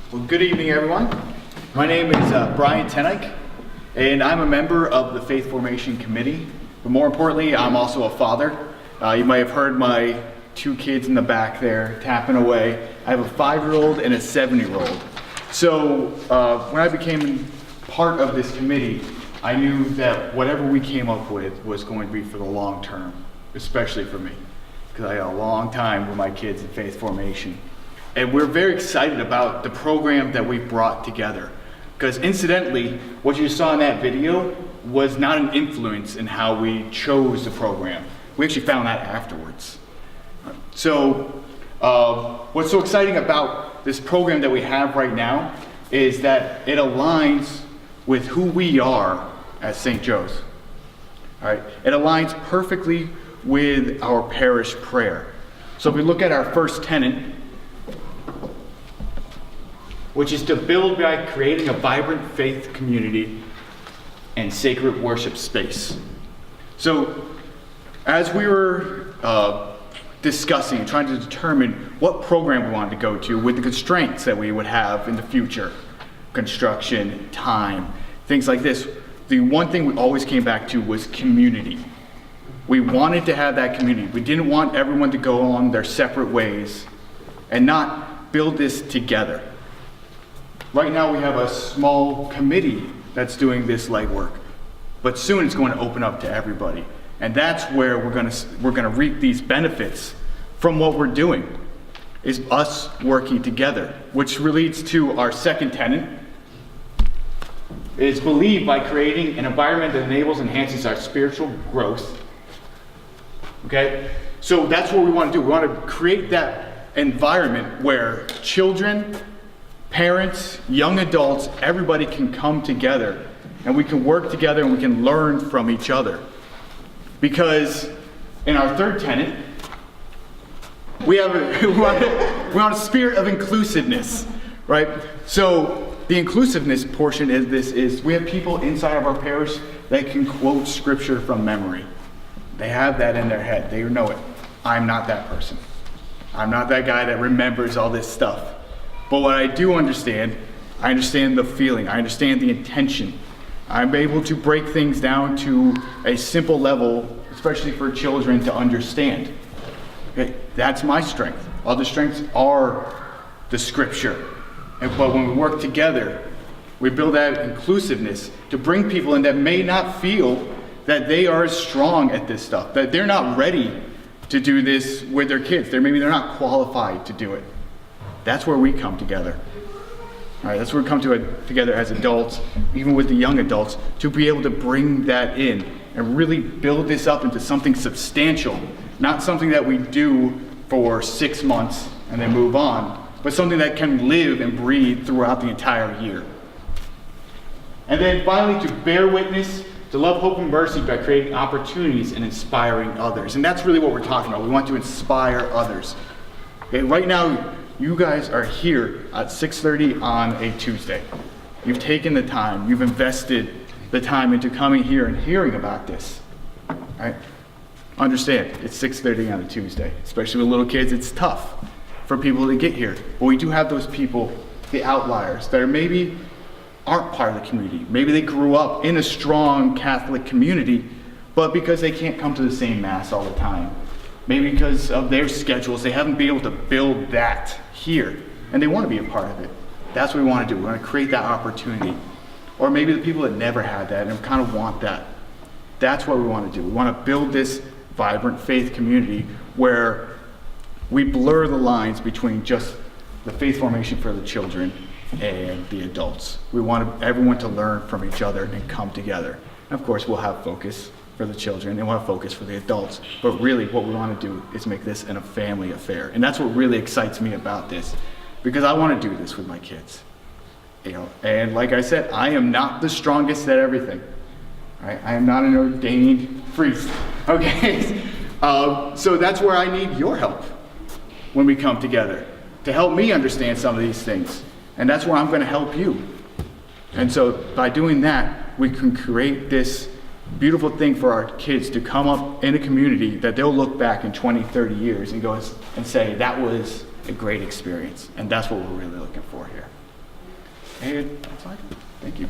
Well, good evening, everyone. My name is Brian Ten Eyck, and I'm a member of the Faith Formation Committee. But more importantly, I'm also a father. You might have heard my two kids in the back there tapping away. I have a 5-year-old and a 7-year-old. So when I became part of this committee, I knew that whatever we came up with was going to be for the long term, especially for me, because I had a long time with my kids in Faith Formation. And we're very excited about the program that we brought together. Because incidentally, what you saw in that video was not an influence in how we chose the program. We actually found that afterwards. So what's so exciting about this program that we have right now is that it aligns with who we are as St. Joe's. All right? It aligns perfectly with our parish prayer. So if we look at our first tenet, which is to build by creating a vibrant faith community and sacred worship space. So as we were discussing and trying to determine what program we wanted to go to with the constraints that we would have in the future, construction, time, things like this, the one thing we always came back to was community. We wanted to have that community. We didn't want everyone to go on their separate ways and not build this together. Right now we have a small committee that's doing this legwork, but soon it's going to open up to everybody. And that's where we're going to reap these benefits from what we're doing, is us working together, which leads to our second tenet. It is believed by creating an environment that enables and enhances our spiritual growth. Okay? So that's what we want to do. We want to create that environment where children, parents, young adults, everybody can come together and we can work together and we can learn from each other. Because in our third tenet, we want a spirit of inclusiveness, right? So the inclusiveness portion is we have people inside of our parish that can quote scripture from memory. They have that in their head. They know it. I'm not that person. I'm not that guy that remembers all this stuff. But what I do understand, I understand the feeling, I understand the intention. I'm able to break things down to a simple level, especially for children to understand. Okay? That's my strength. Other strengths are the scripture. But when we work together, we build that inclusiveness to bring people in that may not feel that they are strong at this stuff, that they're not ready to do this with their kids. Maybe they're not qualified to do it. That's where we come together. All right, that's where we come together as adults, even with the young adults, to be able to bring that in and really build this up into something substantial, not something that we do for 6 months and then move on, but something that can live and breathe throughout the entire year. And then finally, to bear witness, to love, hope, and mercy by creating opportunities and inspiring others. And that's really what we're talking about. We want to inspire others. Okay, right now, you guys are here at 6:30 on a Tuesday. You've taken the time, you've invested the time into coming here and hearing about this. Right? Understand, it's 6:30 on a Tuesday. Especially with little kids, it's tough for people to get here. But we do have those people, the outliers, that maybe aren't part of the community. Maybe they grew up in a strong Catholic community, but because they can't come to the same Mass all the time, maybe because of their schedules, they haven't been able to build that here, and they want to be a part of it. That's what we want to do. We want to create that opportunity. Or maybe the people that never had that and kind of want that. That's what we want to do. We want to build this vibrant faith community where we blur the lines between just the faith formation for the children and the adults. We want everyone to learn from each other and come together. And of course, we'll have focus for the children and we'll have focus for the adults. But really what we want to do is make this a family affair. And that's what really excites me about this, because I want to do this with my kids. And like I said, I am not the strongest at everything. Right? I am not an ordained priest. Okay? So that's where I need your help when we come together, to help me understand some of these things. And that's where I'm going to help you. And so by doing that, we can create this beautiful thing for our kids to come up in a community that they'll look back in 20, 30 years and go and say, that was a great experience. And that's what we're really looking for here. And that's fine. Thank you.